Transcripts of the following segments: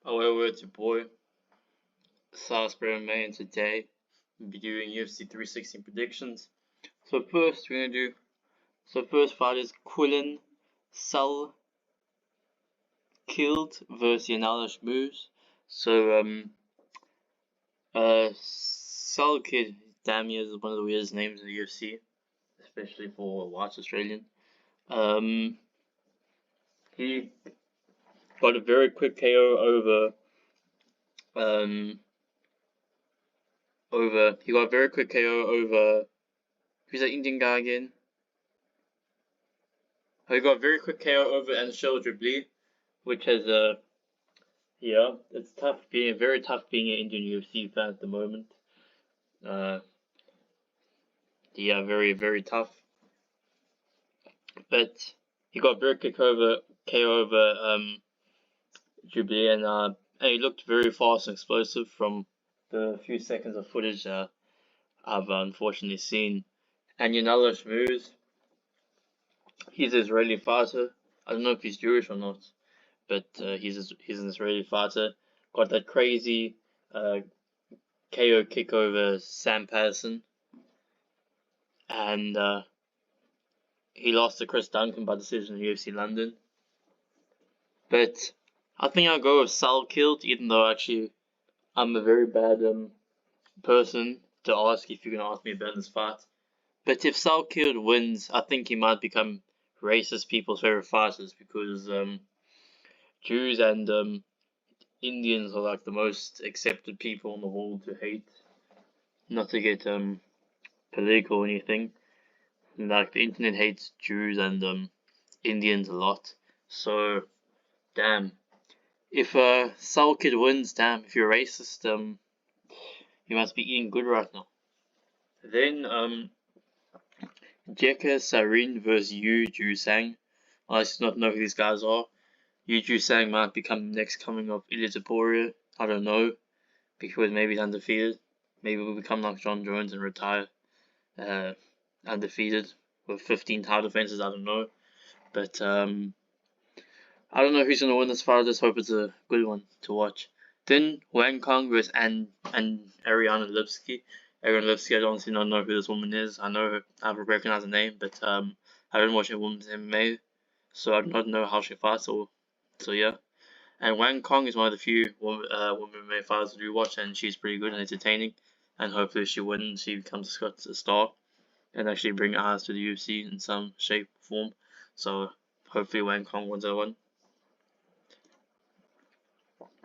Hello, it's your boy, Salisbury May, and today we'll be doing UFC 316 predictions. First fight is Quillen Sul Killed versus Yanalish Moves. Sul Kid, damn, he is one of the weirdest names in the UFC, especially for a white Australian. He got a very quick KO over who's that Indian guy again? He got a very quick KO over Anshel Dribli, which has it's very tough being an Indian UFC fan at the moment. Very, very tough. But he got a very quick KO over Dribli, and he looked very fast and explosive from the few seconds of footage I've unfortunately seen. And Yanalish Moves, he's an Israeli fighter. I don't know if he's Jewish or not, but he's an Israeli fighter. Got that crazy KO kick over Sam Patterson, and he lost to Chris Duncan by decision in UFC London. But I think I'll go with Sal Killed, even though actually I'm a very bad person to ask if you're gonna ask me about this fight. But if Sal Killed wins, I think he might become racist people's favorite fighters, because Jews and Indians are like the most accepted people in the world to hate. Not to get political or anything. Like, the internet hates Jews and Indians a lot. So, damn. If Sal Kid wins, damn, if you're racist, you must be eating good right now. Then Jekka Sarin versus Yu Ju Sang. I still not know who these guys are. Yu Ju Sang might become the next coming of Ilya Topuria. I don't know, because maybe he's undefeated. Maybe we'll become like John Jones and retire undefeated with 15 title defenses. I don't know, but I don't know who's gonna win this fight. I just hope it's a good one to watch. Then Wang Kong versus and Ariana Lipsky. Ariana Lipsky, I honestly don't know who this woman is. I know her, I recognize the name, but I don't watch a woman's MMA, so I don't know how she fights. So yeah. And Wang Kong is one of the few women MMA fighters I do watch, and she's pretty good and entertaining. And hopefully she wins, she becomes a star, and actually bring eyes to the UFC in some shape or form. So hopefully Wang Kong wins that one.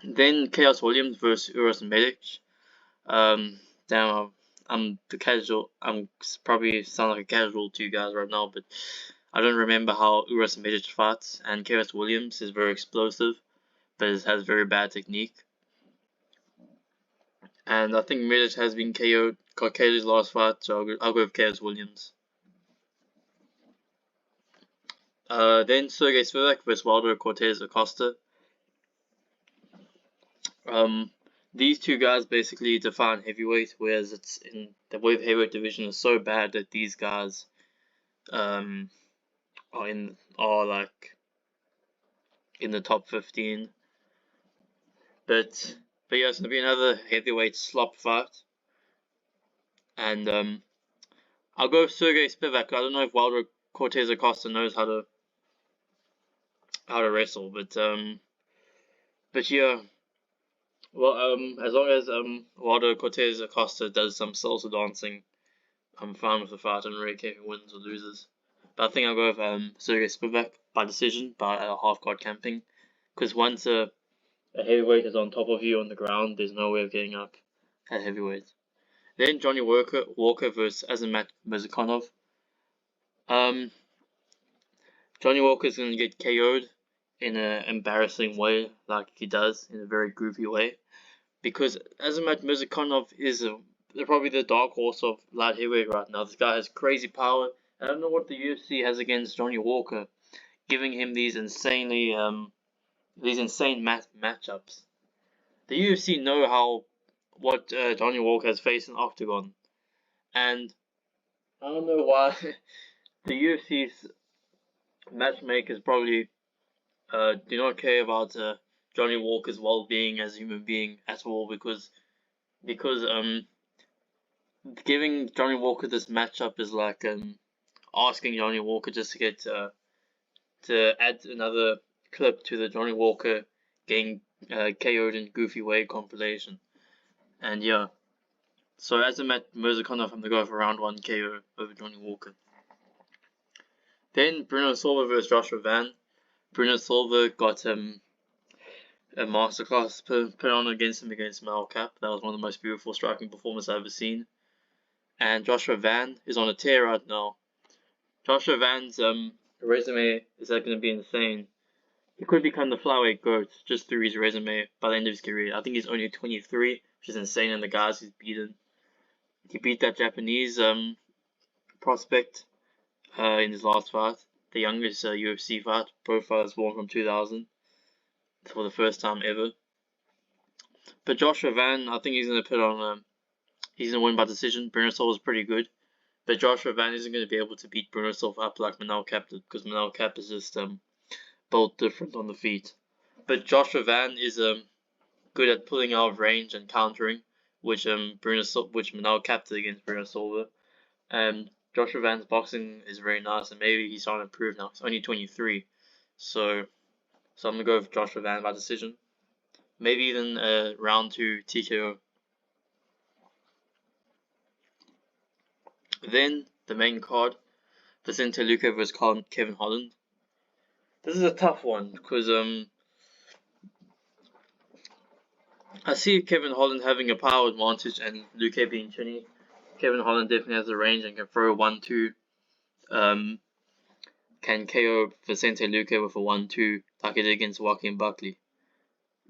Then Chaos Williams versus Uros Medic. Damn, I'm the casual. I'm probably sound like a casual to you guys right now, but I don't remember how Uros Medic fights. And Chaos Williams is very explosive, but it has very bad technique. And I think Medic has been got KO'd his last fight, so I'll go with Chaos Williams. Then Sergey Spivak versus Waldo Cortez Acosta. These two guys basically define heavyweight, whereas it's in the heavyweight division is so bad that these guys are like in the top 15. But yeah, it's gonna be another heavyweight slop fight, and I'll go with Sergey Spivak. I don't know if Waldo Cortez Acosta knows how to wrestle, but yeah. Well, as long as Waldo Cortez Acosta does some salsa dancing, I'm fine with the fight. I don't really care who wins or loses. But I think I'll go with Sergey Spivak by decision, by half guard camping, because once a heavyweight is on top of you on the ground, there's no way of getting up at heavyweight. Then Johnny Walker versus Azamat Murzakanov. Johnny Walker is going to get KO'd in an embarrassing way, like he does, in a very goofy way, because Azamat Murzakanov is probably the dark horse of light heavyweight right now. This guy has crazy power. I don't know what the UFC has against Johnny Walker, giving him these insane matchups. The UFC know what Johnny Walker has faced in Octagon, and I don't know why the UFC's matchmakers probably do not care about Johnny Walker's well-being as a human being at all, because giving Johnny Walker this matchup is like asking Johnny Walker just to get to add another clip to the Johnny Walker getting KO'd in Goofy Way compilation. And yeah, so as a Mirzakanov, I'm gonna go for round 1 KO over Johnny Walker. Then Bruno Silva versus Joshua Van. Bruno Silva got a masterclass put on against him against Merab. That was one of the most beautiful striking performances I've ever seen. And Joshua Van is on a tear right now. Joshua Van's resume is going to be insane. He could become the flyweight GOAT just through his resume by the end of his career. I think he's only 23, which is insane, and the guys he's beaten. He beat that Japanese prospect in his last fight, the youngest UFC fight. Both fighters born from 2000 for the first time ever. But Joshua Van, I think he's going to put on. He's going to win by decision. Bruno Silva is pretty good, but Joshua Van isn't going to be able to beat Bruno Silva up like Manel Kape did, because Manel Kape is just built different on the feet. But Joshua Van is good at pulling out of range and countering, which Manel Kape did against Bruno Silva. Joshua Van's boxing is very nice, and maybe he's starting to improve now. He's only 23, so I'm gonna go with Joshua Van by decision. Maybe even round 2 TKO. Then the main card, Vicente Luque vs Kevin Holland. This is a tough one because I see Kevin Holland having a power advantage and Luque being chinny. Kevin Holland definitely has the range and can throw a 1-2. Can KO Vicente Luque with a 1-2 like he did against Joaquin Buckley.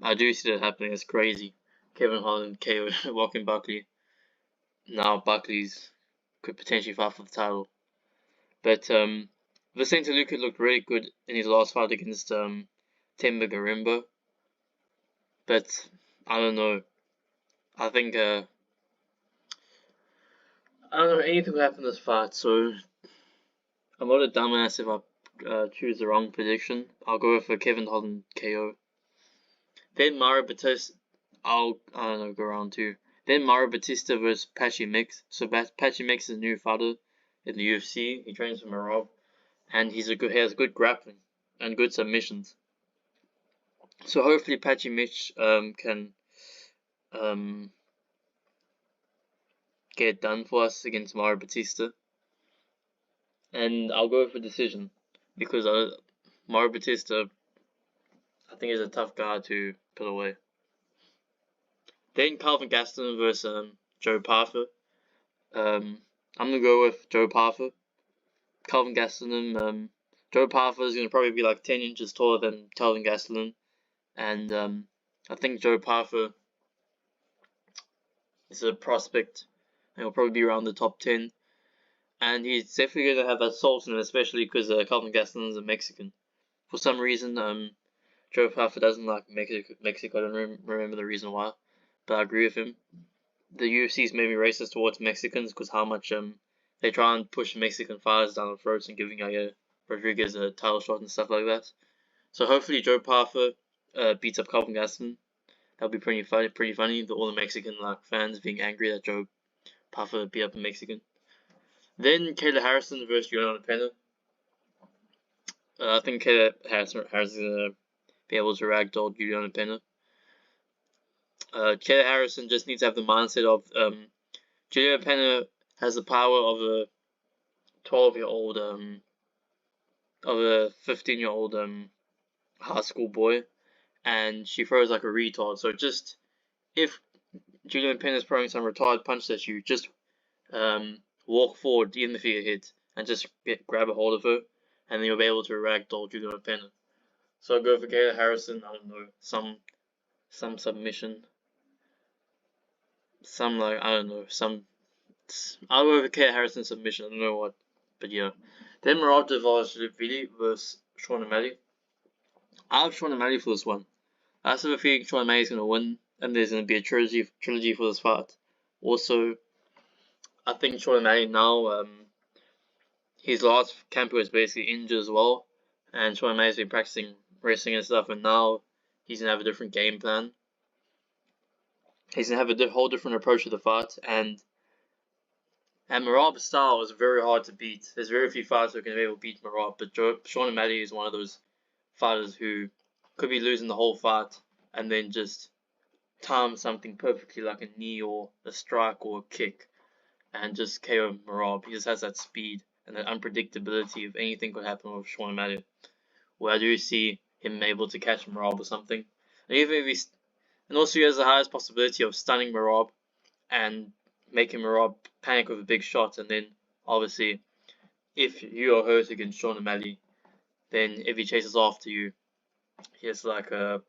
I do see that happening. It's crazy. Kevin Holland KO Joaquin Buckley. Now Buckley's could potentially fight for the title. But Vicente Luque looked really good in his last fight against Temba Garimbo. But I don't know. I think I don't know, anything will happen in this fight, so I'm not a dumbass if I choose the wrong prediction. I'll go for Kevin Holland KO. Then Mario Batista, go round 2. Then Mario Batista versus Patchy Mix. So Patchy Mix is a new fighter in the UFC. He trains for Merab, and he has good grappling and good submissions. So hopefully Patchy Mix can get it done for us against Mario Batista. And I'll go for decision because Mario Batista, I think, is a tough guy to put away. Then Calvin Gastelum versus Joe Parker. I'm gonna go with Joe Parker. Calvin Gastelum. Joe Parker is gonna probably be like 10 inches taller than Calvin Gastelum, and I think Joe Parker is a prospect, and he'll probably be around the top 10. And he's definitely gonna have that salt in him, especially because Calvin Gastelum is a Mexican. For some reason, Joe Parker doesn't like Mexico. I don't remember the reason why, but I agree with him. The UFC's made me racist towards Mexicans because how much they try and push Mexican fighters down the throats and giving Rodriguez a title shot and stuff like that. So hopefully Joe Parker beats up Calvin Gastelum. That'll be pretty funny. All the Mexican fans being angry that Joe Parker beat up a Mexican. Then Kayla Harrison versus Juliana Pena. I think Kayla Harrison is gonna be able to ragdoll Juliana Pena. Kayla Harrison just needs to have the mindset of Juliana Pena has the power of a 12-year-old, of a 15-year-old high school boy, and she throws like a retard. So just if Juliana Pena is throwing some retarded punches at you, just walk forward, even if you get hit, and just grab a hold of her, and then you'll be able to ragdoll Juliana Pena. So I'll go for Kayla Harrison. I don't know, some submission. I'll go with Kayla Harrison submission. I don't know what, but yeah. Then Merab Dvalishvili versus Sean O'Malley. I have Sean O'Malley for this one. I have a feeling Sean O'Malley's gonna win, and there's gonna be a trilogy for this fight. Also, I think Sean O'Malley now, his last camper was basically injured as well, and Sean O'Malley's been practicing wrestling and stuff, and now he's gonna have a different game plan. He's gonna have a whole different approach to the fight, and Merab's style is very hard to beat. There's very few fighters who can be able to beat Merab, but Sean O'Malley is one of those fighters who could be losing the whole fight and then just time something perfectly like a knee or a strike or a kick and just KO Merab. He just has that speed and that unpredictability of anything could happen with Sean O'Malley, where I do see him able to catch Merab or something. And even if he's, and also he has the highest possibility of stunning Merab and making Merab panic with a big shot, and then obviously if you are hurt against Sean O'Malley, then if he chases after you, he has like a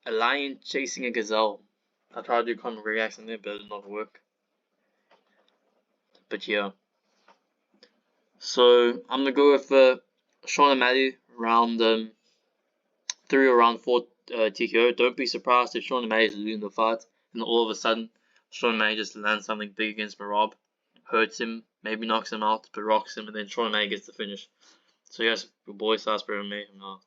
lion chasing a gazelle. I tried to do commentary accent there, but it did not work. But yeah. So I'm gonna go with Sean O'Malley round 3 or round 4 TKO. Don't be surprised if Sean O'Malley is losing the fight and all of a sudden Sean O'Malley just lands something big against Merab, hurts him, maybe knocks him out, but rocks him, and then Sean O'Malley gets the finish. So yes, your boy Sasbury made him out.